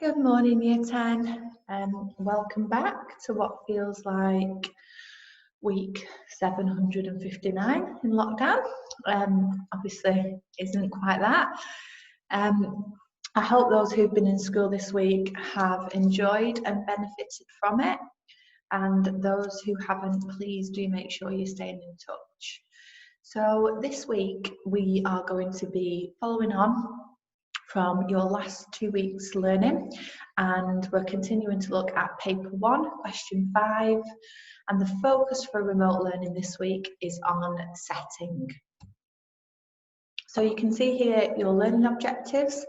Good morning, Year 10. Welcome back to what feels like week 759 in lockdown. Obviously, isn't quite that. I hope those who've been in school this week have enjoyed and benefited from it. And those who haven't, please do make sure you're staying in touch. So this week, we are going to be following on from your last 2 weeks learning, and we're continuing to look at paper 1, question 5, and the focus for remote learning this week is on setting. So you can see here your learning objectives.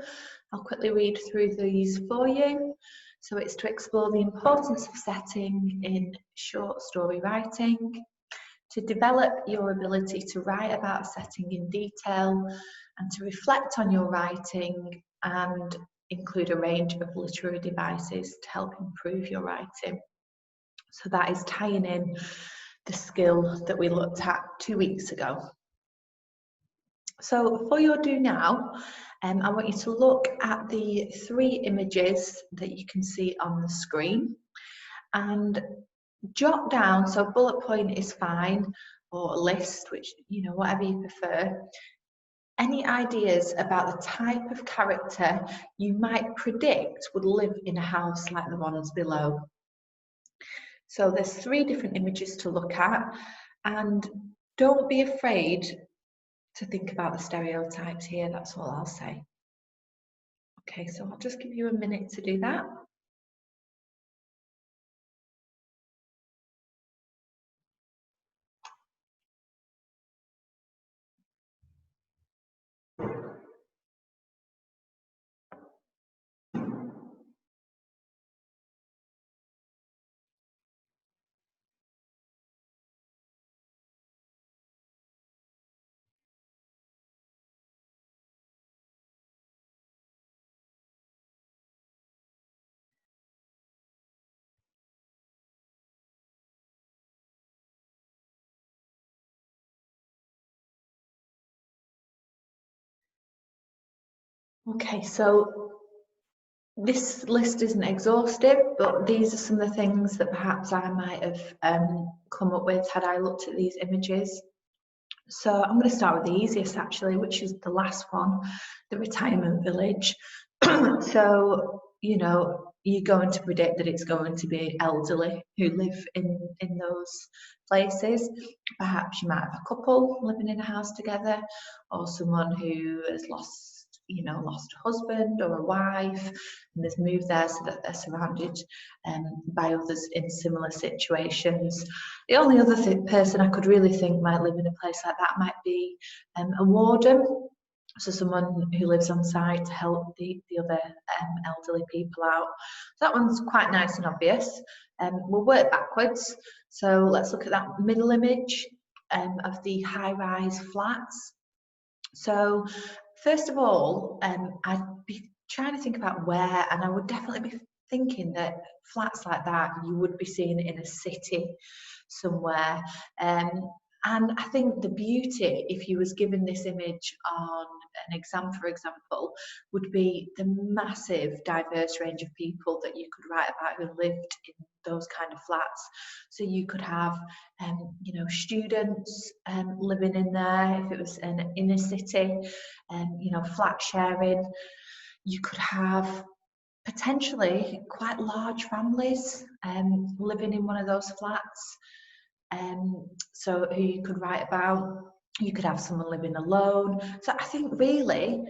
I'll quickly read through these for you. So it's to explore the importance of setting in short story writing, to develop your ability to write about a setting in detail, and to reflect on your writing and include a range of literary devices to help improve your writing. So that is tying in the skill that we looked at 2 weeks ago. So for your do now, I want you to look at the 3 images that you can see on the screen and jot down, so bullet point is fine, or a list, which, whatever you prefer, any ideas about the type of character you might predict would live in a house like the ones below. So there's 3 different images to look at, and don't be afraid to think about the stereotypes here, that's all I'll say. Okay, so I'll just give you a minute to do that. Okay, so this list isn't exhaustive, but these are some of the things that perhaps I might have come up with had I looked at these images. So I'm going to start with the easiest actually, which is the last one, the retirement village. So, you're going to predict that it's going to be elderly who live in those places. Perhaps you might have a couple living in a house together, or someone who has lost a husband or a wife and has moved there so that they're surrounded by others in similar situations. The only other person I could really think might live in a place like that might be a warden, so someone who lives on site to help the other elderly people out. So that one's quite nice and obvious. We'll work backwards. So let's look at that middle image of the high-rise flats. So first of all, I'd be trying to think about where, and I would definitely be thinking that flats like that you would be seeing in a city somewhere. And I think the beauty, if you was given this image on an exam, for example, would be the massive diverse range of people that you could write about who lived in those kind of flats. So you could have, students living in there if it was an inner city, flat sharing. You could have potentially quite large families living in one of those flats. So who you could write about. You could have someone living alone. So I think really,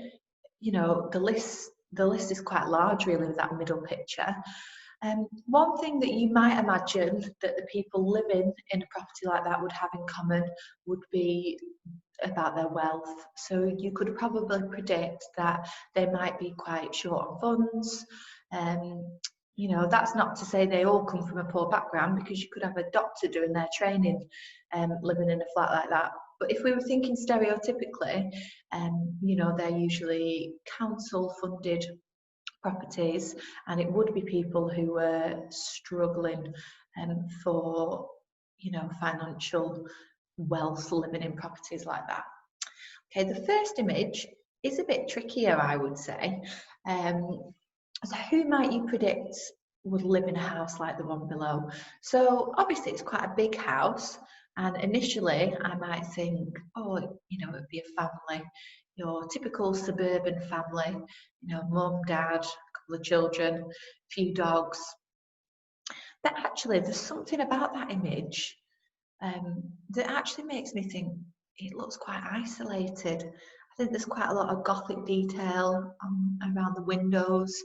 the list is quite large really with that middle picture. One thing that you might imagine that the people living in a property like that would have in common would be about their wealth. So you could probably predict that they might be quite short on funds. That's not to say they all come from a poor background, because you could have a doctor doing their training living in a flat like that. But if we were thinking stereotypically, they're usually council funded properties, and it would be people who were struggling for financial wealth living in properties like that. Okay, the first image is a bit trickier, I would say. So who might you predict would live in a house like the one below? So obviously it's quite a big house, and initially I might think, oh, it'd be a family, your typical suburban family, mum, dad, a couple of children, a few dogs. But actually there's something about that image that actually makes me think it looks quite isolated. I think there's quite a lot of Gothic detail around the windows.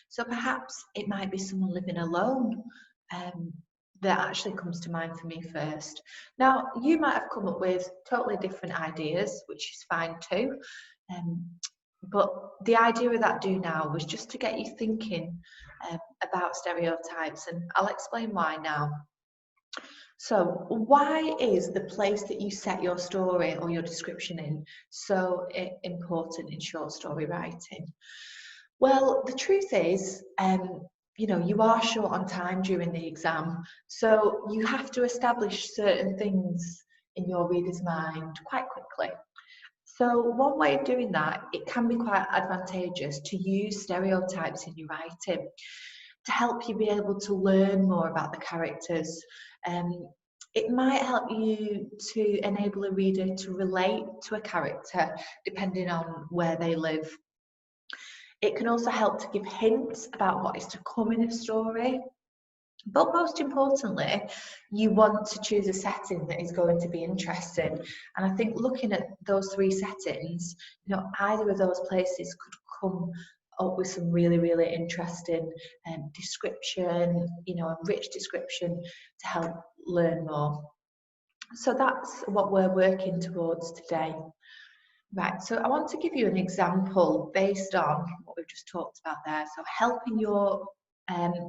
So perhaps it might be someone living alone. Um, that actually comes to mind for me first. Now, you might have come up with totally different ideas, which is fine too. Um, but the idea of that do now was just to get you thinking about stereotypes, and I'll explain why now. So, why is the place that you set your story or your description in so important in short story writing? Well, the truth is, you are short on time during the exam, so you have to establish certain things in your reader's mind quite quickly. So one way of doing that, it can be quite advantageous to use stereotypes in your writing to help you be able to learn more about the characters. It might help you to enable a reader to relate to a character depending on where they live. It can also help to give hints about what is to come in a story. But most importantly, you want to choose a setting that is going to be interesting. And I think looking at those three settings, either of those places could come up with some really, really interesting description, a rich description to help learn more. So that's what we're working towards today. Right, so I want to give you an example based on what we've just talked about there. So helping your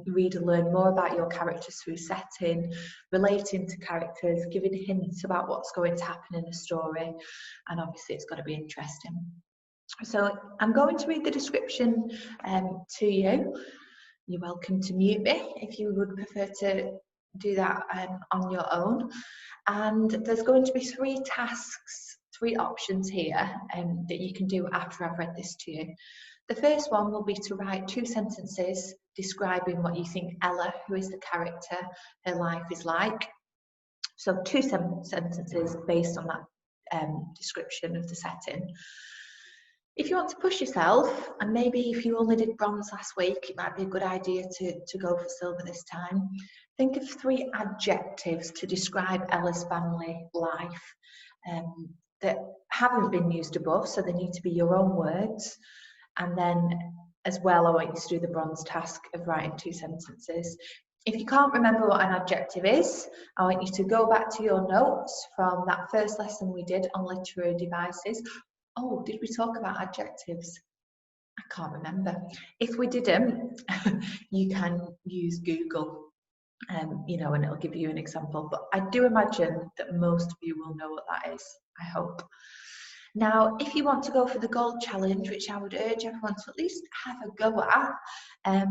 reader learn more about your characters through setting, relating to characters, giving hints about what's going to happen in the story, and obviously it's got to be interesting. So I'm going to read the description to you. You're welcome to mute me if you would prefer to do that on your own. And there's going to be three tasks, three options here that you can do after I've read this to you. The first one will be to write 2 sentences describing what you think Ella, who is the character, her life is like. So 2 sentences based on that description of the setting. If you want to push yourself, and maybe if you only did bronze last week, it might be a good idea to go for silver this time. Think of 3 adjectives to describe Ella's family life that haven't been used above, so they need to be your own words. And then as well, I want you to do the bronze task of writing 2 sentences. If you can't remember what an adjective is, I want you to go back to your notes from that first lesson we did on literary devices. Oh, did we talk about adjectives? I can't remember. If we didn't, you can use Google, and it'll give you an example. But I do imagine that most of you will know what that is, I hope. Now, if you want to go for the gold challenge, which I would urge everyone to at least have a go at, I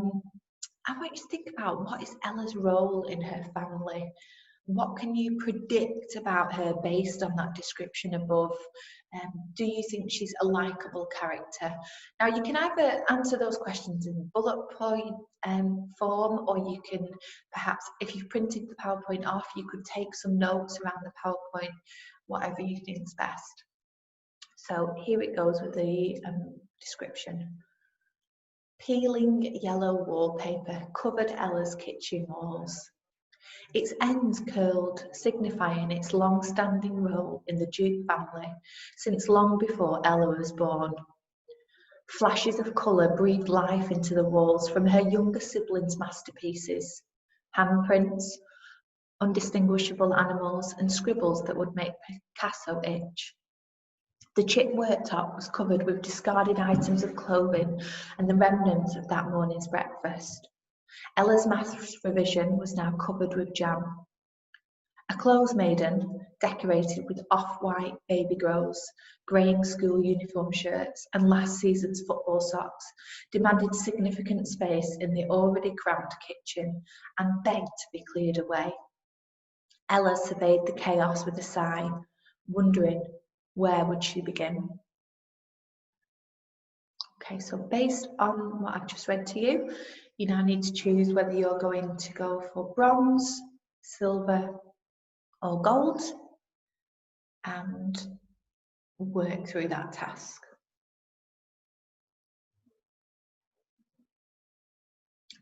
want you to think about what is Ella's role in her family. What can you predict about her based on that description above? Do you think she's a likable character? Now, you can either answer those questions in bullet point form, or you can perhaps, if you've printed the PowerPoint off, you could take some notes around the PowerPoint, whatever you think's best. So here it goes with the description. Peeling yellow wallpaper covered Ella's kitchen walls. Its ends curled, signifying its long-standing role in the Duke family since long before Ella was born. Flashes of colour breathed life into the walls from her younger siblings' masterpieces, handprints, undistinguishable animals, and scribbles that would make Picasso itch. The chip worktop was covered with discarded items of clothing and the remnants of that morning's breakfast. Ella's maths revision was now covered with jam. A clothes maiden, decorated with off-white baby grows, greying school uniform shirts, and last season's football socks, demanded significant space in the already cramped kitchen and begged to be cleared away. Ella surveyed the chaos with a sigh, wondering where would she begin. Okay, so based on what I've just read to you, you now need to choose whether you're going to go for bronze, silver, or gold, and work through that task.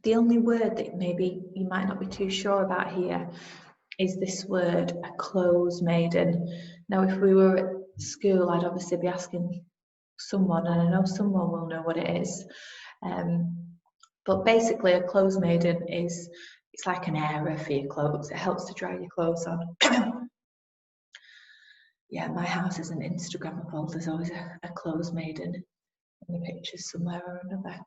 The only word that maybe you might not be too sure about here is this word, a clothes maiden. Now, if we were at school, I'd obviously be asking someone, and I know someone will know what it is. But basically, a clothes maiden is, it's like an airer for your clothes. It helps to dry your clothes on. Yeah, my house isn't Instagrammable. There's always a clothes maiden in the pictures somewhere or another.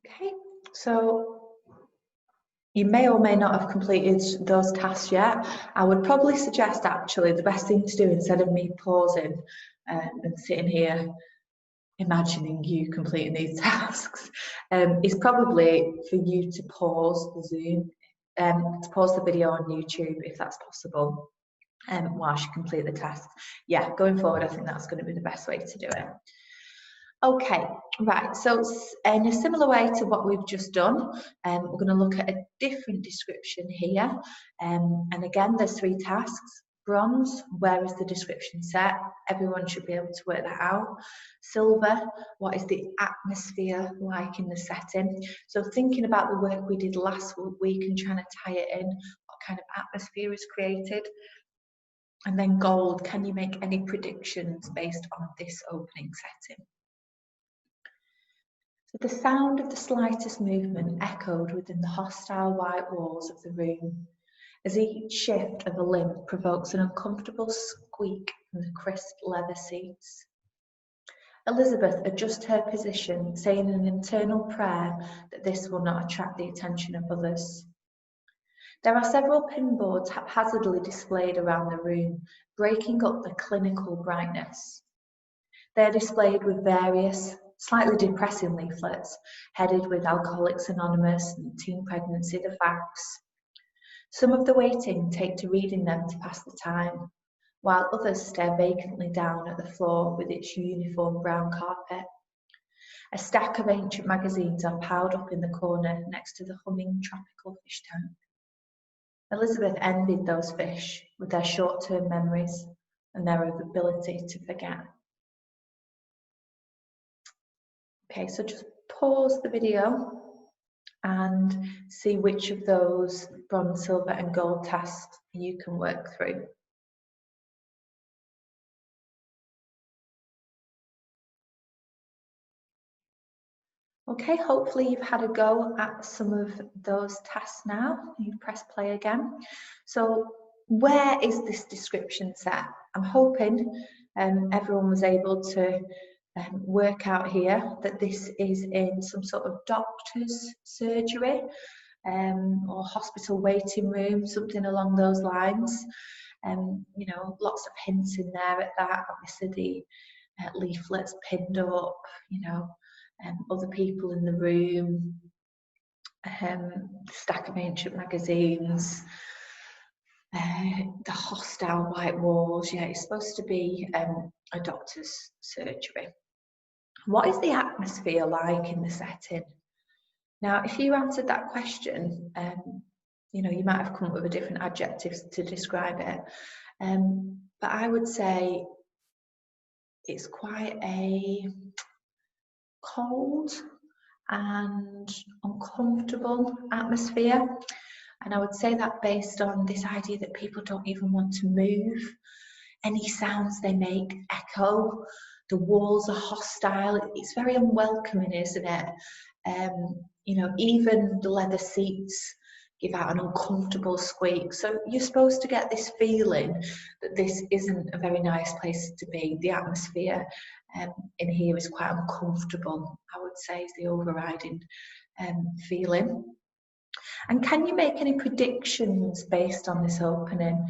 Okay, so you may or may not have completed those tasks yet. I would probably suggest actually the best thing to do, instead of me pausing and sitting here imagining you completing these tasks, is probably for you to pause the Zoom, to pause the video on YouTube if that's possible, whilst you complete the tasks. Yeah, going forward, I think that's going to be the best way to do it. Okay, right, so in a similar way to what we've just done, we're going to look at a different description here. And again, there's 3 tasks. Bronze, where is the description set? Everyone should be able to work that out. Silver, what is the atmosphere like in the setting? So thinking about the work we did last week and trying to tie it in, what kind of atmosphere is created? And then gold, can you make any predictions based on this opening setting? The sound of the slightest movement echoed within the hostile white walls of the room, as each shift of a limb provokes an uncomfortable squeak from the crisp leather seats. Elizabeth adjusts her position, saying an internal prayer that this will not attract the attention of others. There are several pinboards haphazardly displayed around the room, breaking up the clinical brightness. They are displayed with various, slightly depressing leaflets, headed with Alcoholics Anonymous and teen pregnancy, the facts. Some of the waiting take to reading them to pass the time, while others stare vacantly down at the floor with its uniform brown carpet. A stack of ancient magazines are piled up in the corner next to the humming tropical fish tank. Elizabeth envied those fish with their short-term memories and their ability to forget. Okay, so just pause the video and see which of those bronze, silver and gold tasks you can work through. Okay, hopefully you've had a go at some of those tasks now. You press play again. So where is this description set? I'm hoping everyone was able to work out here that this is in some sort of doctor's surgery or hospital waiting room, something along those lines. You know, lots of hints in there at that. Obviously the leaflets pinned up, you know, other people in the room, stack of ancient magazines, the hostile white walls. Yeah, it's supposed to be a doctor's surgery. What is the atmosphere like in the setting? Now, if you answered that question, you know, you might have come up with a different adjectives to describe it. But I would say it's quite a cold and uncomfortable atmosphere. And I would say that based on this idea that people don't even want to move. Any sounds they make echo. The walls are hostile. It's very unwelcoming, isn't it? You know, even the leather seats give out an uncomfortable squeak. So you're supposed to get this feeling that this isn't a very nice place to be. The atmosphere in here is quite uncomfortable, I would say, is the overriding feeling. And can you make any predictions based on this opening?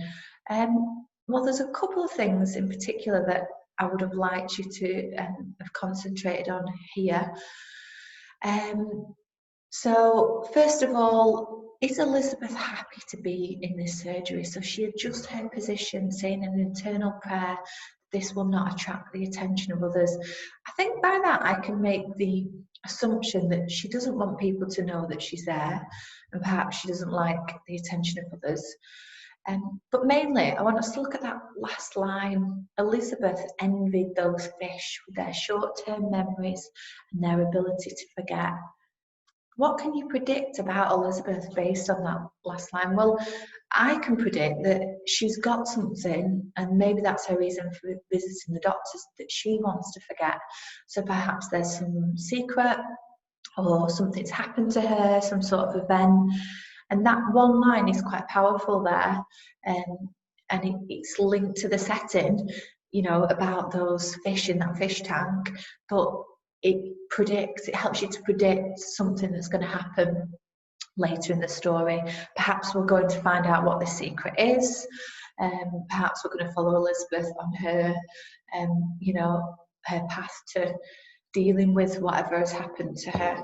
Well, there's a couple of things in particular that I would have liked you to have concentrated on here. So first of all, is Elizabeth happy to be in this surgery? So she adjusts her position, saying an internal prayer, this will not attract the attention of others. I think by that I can make the assumption that she doesn't want people to know that she's there, and perhaps she doesn't like the attention of others. But mainly, I want us to look at that last line. Elizabeth envied those fish with their short-term memories and their ability to forget. What can you predict about Elizabeth based on that last line? Well, I can predict that she's got something, and maybe that's her reason for visiting the doctors, that she wants to forget. So perhaps there's some secret, or something's happened to her, some sort of event. And that one line is quite powerful there. And it's linked to the setting, you know, about those fish in that fish tank. But it helps you to predict something that's going to happen later in the story. Perhaps we're going to find out what the secret is. Perhaps we're going to follow Elizabeth on her, you know, her path to dealing with whatever has happened to her.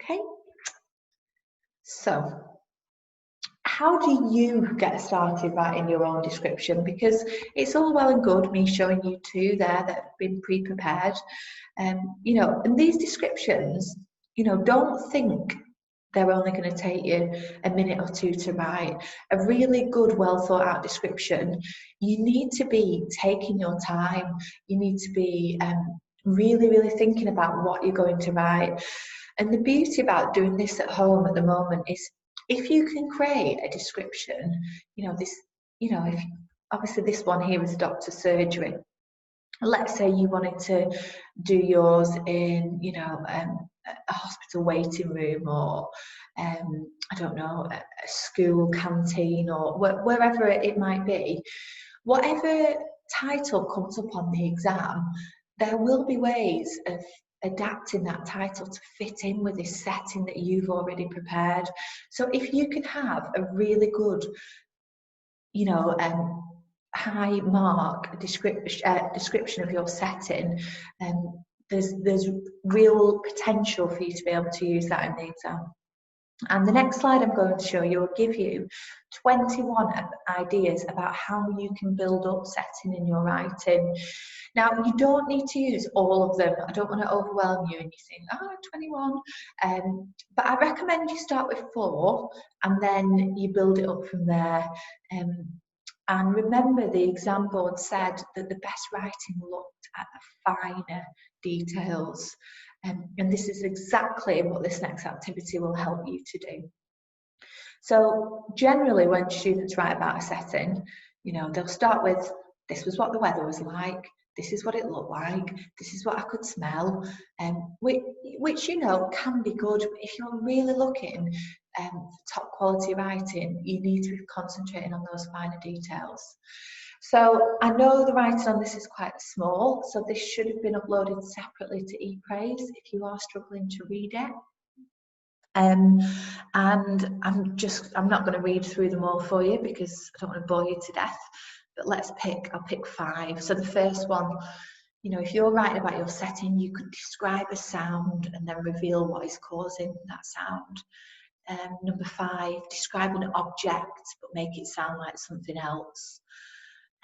Okay, so how do you get started writing your own description? Because it's all well and good me showing you two there that have been pre-prepared, you know, and these descriptions, you know, don't think they're only going to take you a minute or two to write. A really good, well thought out description, you need to be taking your time. You need to be really, really thinking about what you're going to write. And the beauty about doing this at home at the moment is if you can create a description, you know, this, you know, if obviously this one here is a doctor's surgery. Let's say you wanted to do yours in, you know, a hospital waiting room, or I don't know, a school canteen, or wherever it might be. Whatever title comes up on the exam, there will be ways of adapting that title to fit in with this setting that you've already prepared. So if you can have a really good, you know, high mark description of your setting, there's real potential for you to be able to use that in the exam. And the next slide I'm going to show you will give you 21 ideas about how you can build up setting in your writing. Now, you don't need to use all of them. I don't want to overwhelm you and you think, oh, 21. But I recommend you start with 4 and then you build it up from there. And remember, the exam board said that the best writing looked at the finer details. And this is exactly what this next activity will help you to do. So generally when students write about a setting, you know, they'll start with, this was what the weather was like, this is what it looked like, this is what I could smell, which you know, can be good. But if you're really looking for top quality writing, you need to be concentrating on those finer details. So I know the writing on this is quite small, so this should have been uploaded separately to EPAs if you are struggling to read it. And I'm not going to read through them all for you because I don't want to bore you to death, but I'll pick 5. So the first one, you know, if you're writing about your setting, you could describe a sound and then reveal what is causing that sound. Number 5, describe an object but make it sound like something else.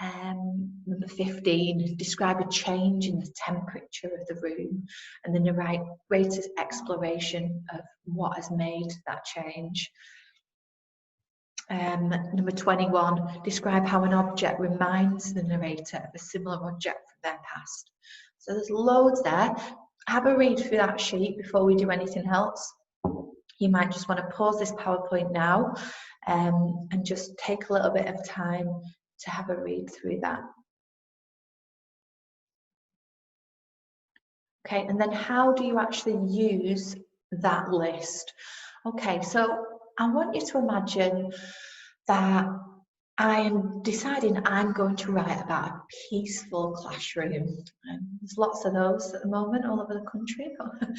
Number 15, describe a change in the temperature of the room and the narrator's exploration of what has made that change. Number 21, describe how an object reminds the narrator of a similar object from their past. So there's loads there. Have a read through that sheet before we do anything else. You might just want to pause this PowerPoint now and just take a little bit of time to have a read through that. Okay, and then how do you actually use that list? Okay, so I want you to imagine that I am deciding I'm going to write about a peaceful classroom. There's lots of those at the moment all over the country, but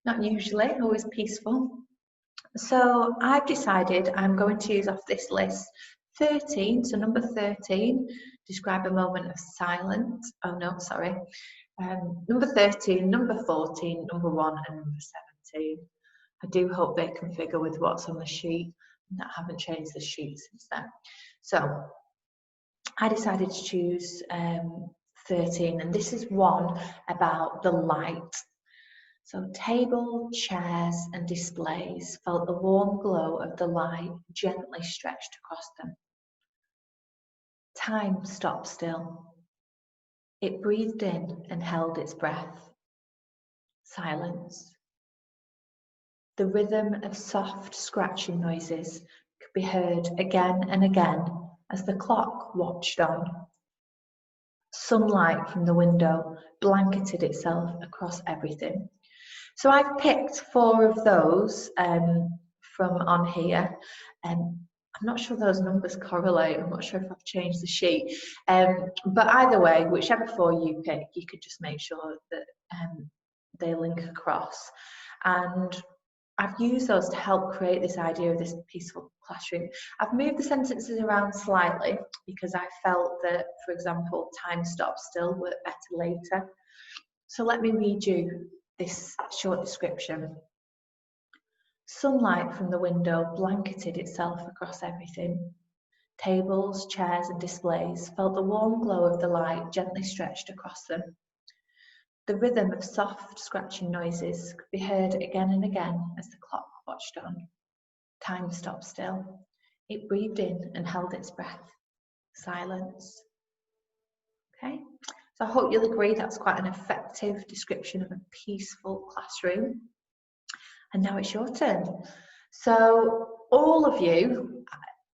not usually always peaceful. So I've decided I'm going to use off this list 13, so number 13, describe a moment of silence. Oh no, sorry. Number 13, number 14, number 1 and number 17. I do hope they can figure with what's on the sheet. I haven't changed the sheet since then. So I decided to choose 13, and this is one about the light. So table, chairs and displays felt the warm glow of the light gently stretched across them. Time stopped still. It breathed in and held its breath. Silence. The rhythm of soft scratching noises could be heard again and again as the clock watched on. Sunlight from the window blanketed itself across everything. So I've picked 4 of those from on here. I'm not sure those numbers correlate. I'm not sure if I've changed the sheet. But either way, whichever 4 you pick, you could just make sure that they link across. And I've used those to help create this idea of this peaceful classroom. I've moved the sentences around slightly because I felt that, for example, time stopped still worked better later. So let me read you this short description. Sunlight from the window blanketed itself across everything. Tables, chairs and displays felt the warm glow of the light gently stretched across them. The rhythm of soft scratching noises could be heard again and again as the clock watched on. Time stopped still. It breathed in and held its breath. Silence. Okay, so I hope you'll agree that's quite an effective description of a peaceful classroom. And now it's your turn. So all of you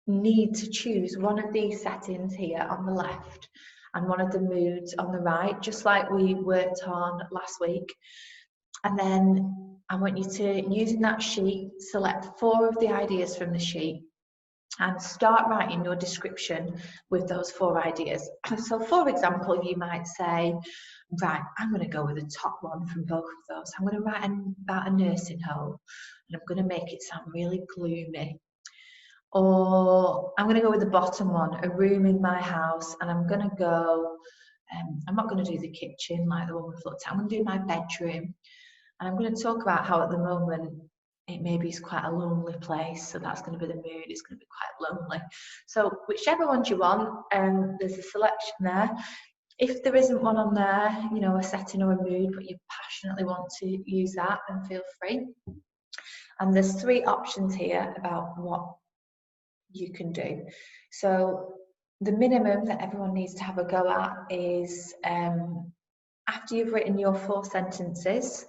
need to choose one of these settings here on the left and one of the moods on the right, just like we worked on last week. And then I want you to, using that sheet, select 4 of the ideas from the sheet and start writing your description with those 4 ideas. So for example, you might say, right, I'm going to go with the top one from both of those. I'm going to write about a nursing home and I'm going to make it sound really gloomy. Or I'm going to go with the bottom one, a room in my house, and I'm going to go, I'm not going to do the kitchen like the one we've looked at, I'm going to do my bedroom. And I'm going to talk about how at the moment it maybe is quite a lonely place, so that's going to be the mood, it's going to be quite lonely. So whichever ones you want, there's a selection there. If there isn't one on there, you know, a setting or a mood, but you passionately want to use that, then feel free. And there's 3 options here about what you can do. So the minimum that everyone needs to have a go at is after you've written your 4 sentences,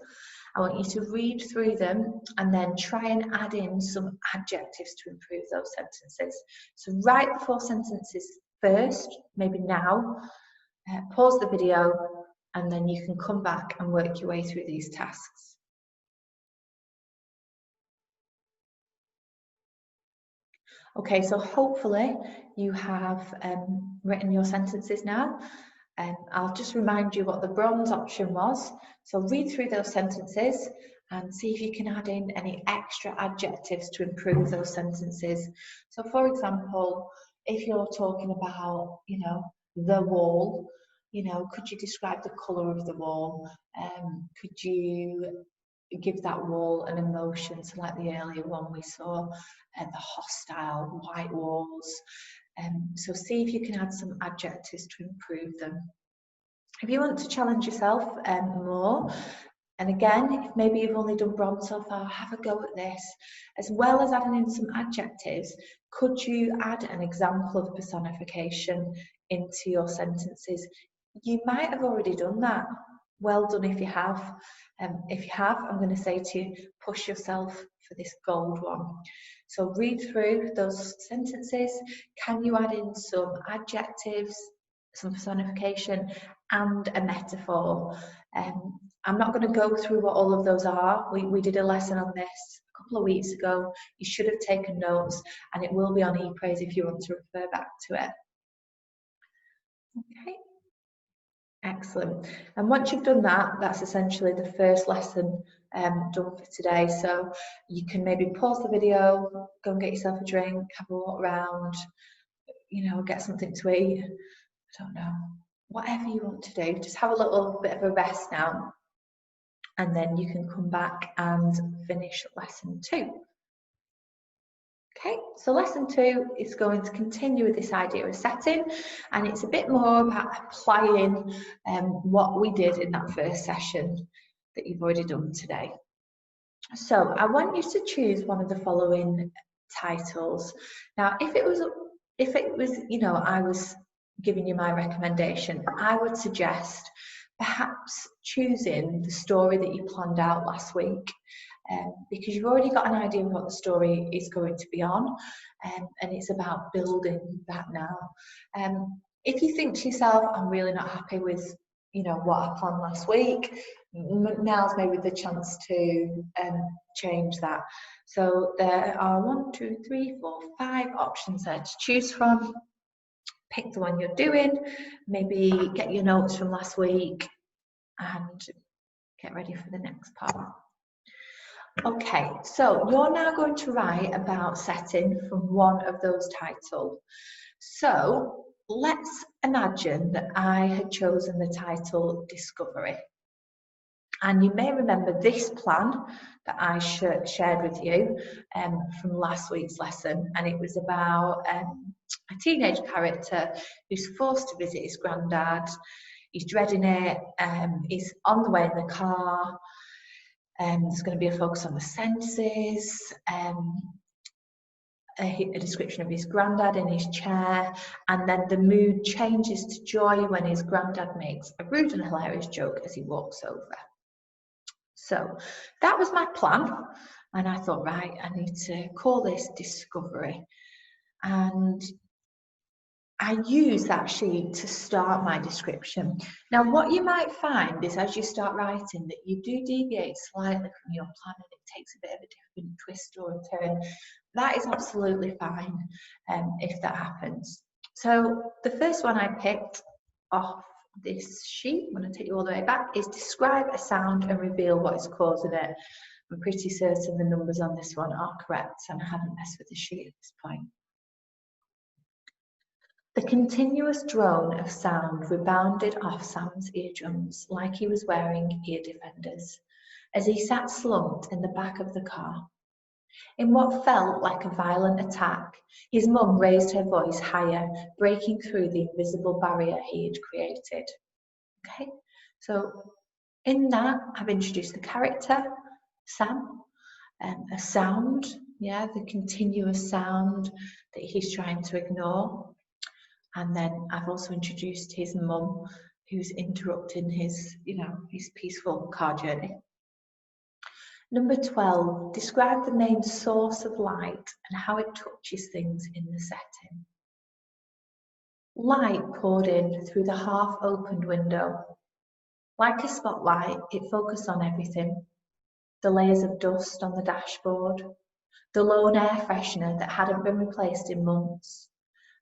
I want you to read through them and then try and add in some adjectives to improve those sentences. So write the 4 sentences first, maybe now, pause the video, and then you can come back and work your way through these tasks. Okay, so hopefully you have written your sentences now. I'll just remind you what the bronze option was. So read through those sentences and see if you can add in any extra adjectives to improve those sentences. So for example, if you're talking about, you know, the wall, you know, could you describe the colour of the wall? Could you give that wall an emotion, so like the earlier one we saw, the hostile white walls. So see if you can add some adjectives to improve them. If you want to challenge yourself more, and again, if maybe you've only done bronze so far, have a go at this. As well as adding in some adjectives, could you add an example of personification into your sentences? You might have already done that. Well done if you have. If you have, I'm going to say to you, push yourself for this gold one. So read through those sentences. Can you add in some adjectives, some personification, and a metaphor? I'm not going to go through what all of those are. We did a lesson on this a couple of weeks ago. You should have taken notes, and it will be on EPAs if you want to refer back to it. Okay, excellent. And once you've done that, that's essentially the first lesson done for today. So you can maybe pause the video, go and get yourself a drink, have a walk around, you know, get something to eat. I don't know, whatever you want to do. Just have a little bit of a rest now, and then you can come back and finish lesson 2. Okay, so lesson 2 is going to continue with this idea of setting, and it's a bit more about applying what we did in that first session that you've already done today. So I want you to choose one of the following titles. Now, if it was, you know, I was giving you my recommendation, I would suggest perhaps choosing the story that you planned out last week, because you've already got an idea of what the story is going to be on, and it's about building that now. If you think to yourself, I'm really not happy with, you know, what I planned last week, now's maybe the chance to change that. So there are 1, 2, 3, 4, 5 options there to choose from. Pick the one you're doing, maybe get your notes from last week, and get ready for the next part. Okay, so you're now going to write about setting from one of those titles. So let's imagine that I had chosen the title Discovery. And you may remember this plan that I shared with you from last week's lesson, and it was about a teenage character who's forced to visit his granddad. He's dreading it, he's on the way in the car, there's going to be a focus on the senses, a description of his granddad in his chair, and then the mood changes to joy when his granddad makes a rude and hilarious joke as he walks over. So that was my plan, and I thought, right, I need to call this Discovery. And I use that sheet to start my description. Now, what you might find is as you start writing that you do deviate slightly from your plan, and it takes a bit of a different twist or a turn. That is absolutely fine if that happens. So the first one I picked off this sheet, I'm going to take you all the way back, is describe a sound and reveal what is causing it. I'm pretty certain the numbers on this one are correct, and I haven't messed with the sheet at this point. The continuous drone of sound rebounded off Sam's eardrums like he was wearing ear defenders as he sat slumped in the back of the car. In what felt like a violent attack, his mum raised her voice higher, breaking through the invisible barrier he had created. Okay, so in that, I've introduced the character, Sam, a sound, yeah, the continuous sound that he's trying to ignore. And then I've also introduced his mum, who's interrupting his, you know, his peaceful car journey. Number 12, describe the main source of light and how it touches things in the setting. Light poured in through the half-opened window. Like a spotlight, it focused on everything. The layers of dust on the dashboard, the lone air freshener that hadn't been replaced in months,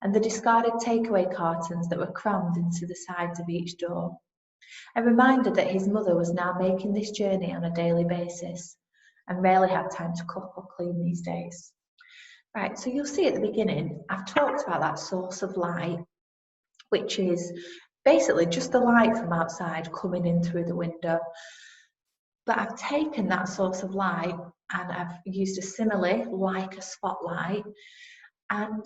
and the discarded takeaway cartons that were crammed into the sides of each door. A reminder that his mother was now making this journey on a daily basis and rarely had time to cook or clean these days. Right, so you'll see at the beginning, I've talked about that source of light, which is basically just the light from outside coming in through the window. But I've taken that source of light and I've used a simile, like a spotlight, and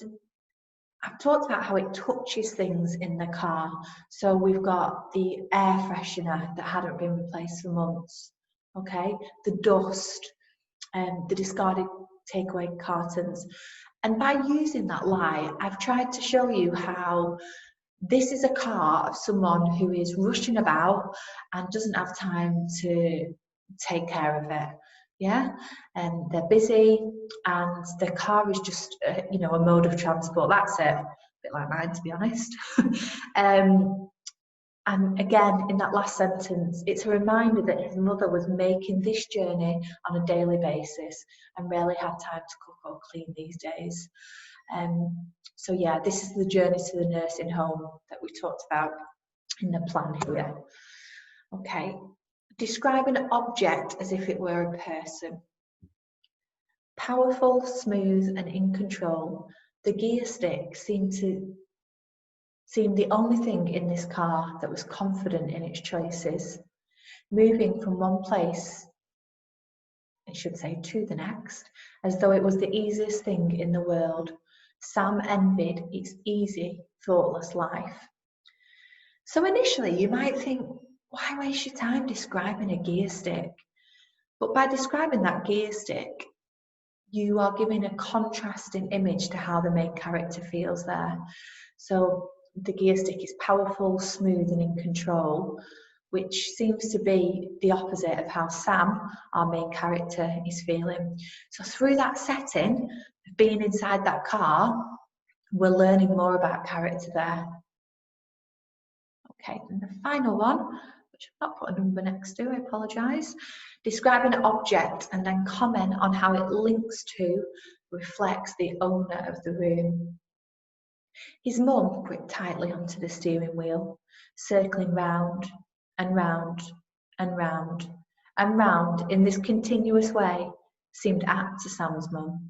I've talked about how it touches things in the car. So we've got the air freshener that hadn't been replaced for months, okay? The dust, the discarded takeaway cartons. And by using that light, I've tried to show you how this is a car of someone who is rushing about and doesn't have time to take care of it. Yeah, and they're busy, and their car is just, you know, a mode of transport. That's it. A bit like mine, to be honest. And again, in that last sentence, it's a reminder that his mother was making this journey on a daily basis and rarely had time to cook or clean these days. So yeah, this is the journey to the nursing home that we talked about in the plan here. Okay, describe an object as if it were a person. Powerful, smooth and in control, the gear stick seemed the only thing in this car that was confident in its choices, moving from one place, it should say, to the next, as though it was the easiest thing in the world. Sam envied its easy, thoughtless life. So initially you might think, why waste your time describing a gear stick? But by describing that gear stick, you are giving a contrasting image to how the main character feels there. So the gear stick is powerful, smooth and in control, which seems to be the opposite of how Sam, our main character, is feeling. So through that setting, being inside that car, we're learning more about character there. Okay, and the final one, which I've not put a number next to, I apologise. Describe an object and then comment on how it links to, reflects the owner of the room. His mum gripped tightly onto the steering wheel, circling round and round and round and round in this continuous way, seemed apt to Sam's mum.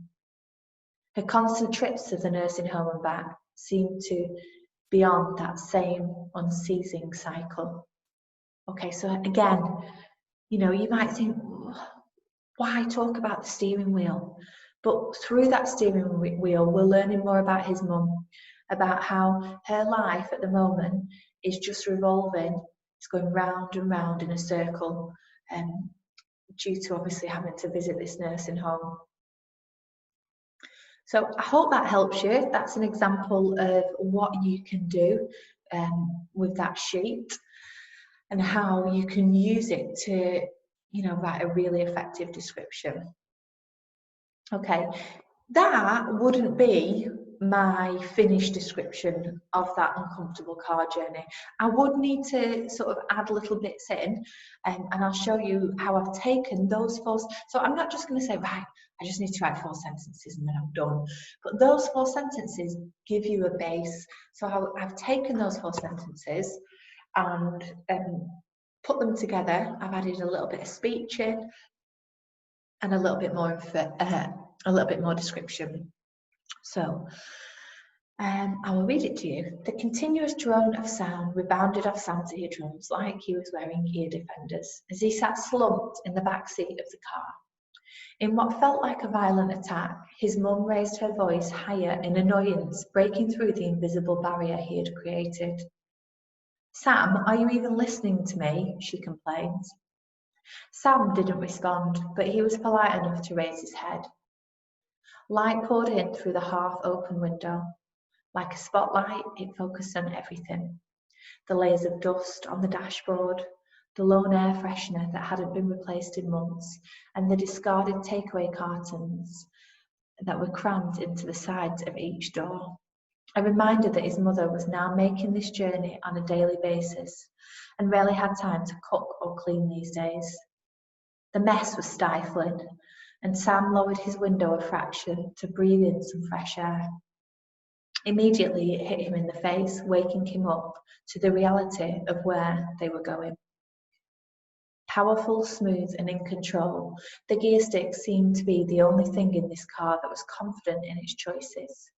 Her constant trips to the nursing home and back seemed to be on that same unceasing cycle. Okay, so again, you know, you might think, why talk about the steering wheel? But through that steering wheel, we're learning more about his mum, about how her life at the moment is just revolving. It's going round and round in a circle, due to obviously having to visit this nursing home. So I hope that helps you. That's an example of what you can do with that sheet and how you can use it to, you know, write a really effective description. Okay, that wouldn't be my finished description of that uncomfortable car journey. I would need to sort of add little bits in, and I'll show you how I've taken those four. So I'm not just going to say, right, I just need to write 4 sentences and then I'm done. But those 4 sentences give you a base. So I've taken those 4 sentences and put them together. I've added a little bit of speech in and a little bit more description. So I will read it to you. The continuous drone of sound rebounded off Sam's eardrums like he was wearing ear defenders as he sat slumped in the back seat of the car. In what felt like a violent attack, his mum raised her voice higher in annoyance, breaking through the invisible barrier he had created. Sam, are you even listening to me? She complained. Sam didn't respond, but he was polite enough to raise his head. Light poured in through the half-open window. Like a spotlight, it focused on everything. The layers of dust on the dashboard, the lone air freshener that hadn't been replaced in months, and the discarded takeaway cartons that were crammed into the sides of each door. A reminder that his mother was now making this journey on a daily basis and rarely had time to cook or clean these days. The mess was stifling, and Sam lowered his window a fraction to breathe in some fresh air. Immediately it hit him in the face, waking him up to the reality of where they were going. Powerful, smooth and in control, the gear stick seemed to be the only thing in this car that was confident in its choices,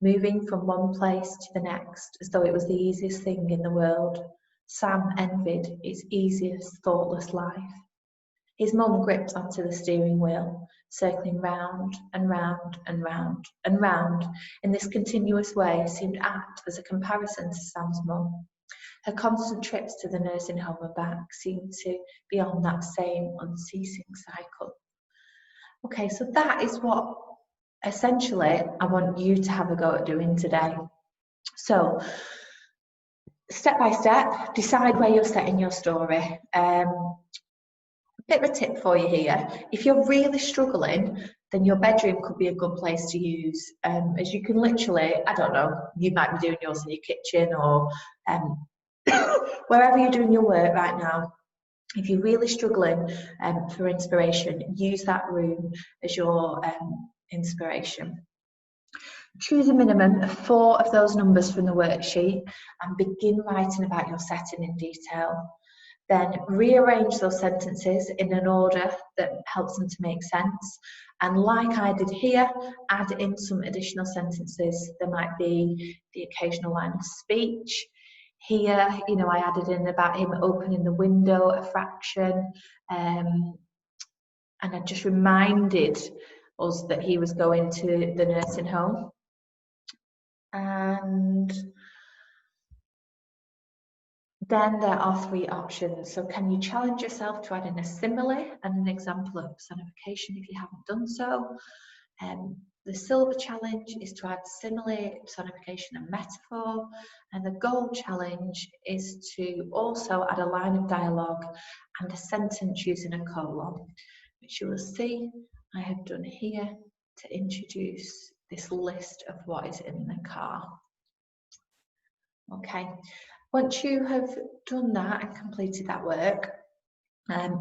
moving from one place to the next as though it was the easiest thing in the world. Sam envied its easiest, thoughtless life. His mum gripped onto the steering wheel, circling round and round and round and round in this continuous way seemed apt as a comparison to Sam's mum. Her constant trips to the nursing home and back seemed to be on that same unceasing cycle. Okay, so that is what essentially I want you to have a go at doing today. So, step by step, decide where you're setting your story. Bit of a tip for you here. If you're really struggling, then your bedroom could be a good place to use, as you can literally, I don't know, you might be doing yours in your kitchen or wherever you're doing your work right now, if you're really struggling for inspiration, use that room as your inspiration. Choose a minimum of 4 of those numbers from the worksheet and begin writing about your setting in detail. Then rearrange those sentences in an order that helps them to make sense. And like I did here, add in some additional sentences. There might be the occasional line of speech. Here, you know, I added in about him opening the window a fraction, and I just reminded us that he was going to the nursing home. And then there are 3 options. So can you challenge yourself to add in a simile and an example of personification if you haven't done so? The silver challenge is to add simile, personification and metaphor. And the gold challenge is to also add a line of dialogue and a sentence using a colon, which you will see I have done here to introduce this list of what is in the car. Okay, once you have done that and completed that work,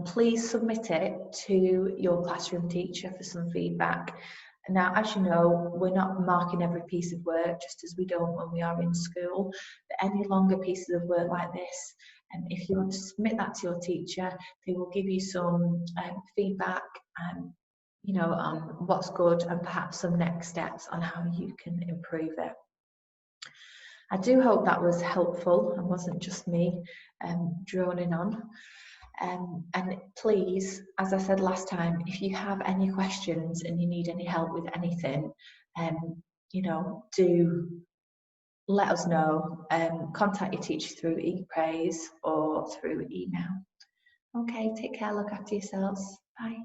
please submit it to your classroom teacher for some feedback. Now, as you know, we're not marking every piece of work, just as we don't when we are in school, but any longer pieces of work like this, and if you want to submit that to your teacher, they will give you some feedback, you know, on what's good and perhaps some next steps on how you can improve it. I do hope that was helpful and wasn't just me droning on. And please, as I said last time, if you have any questions and you need any help with anything, you know, do let us know. Contact your teacher through EPAs or through email. Okay, take care, look after yourselves. Bye.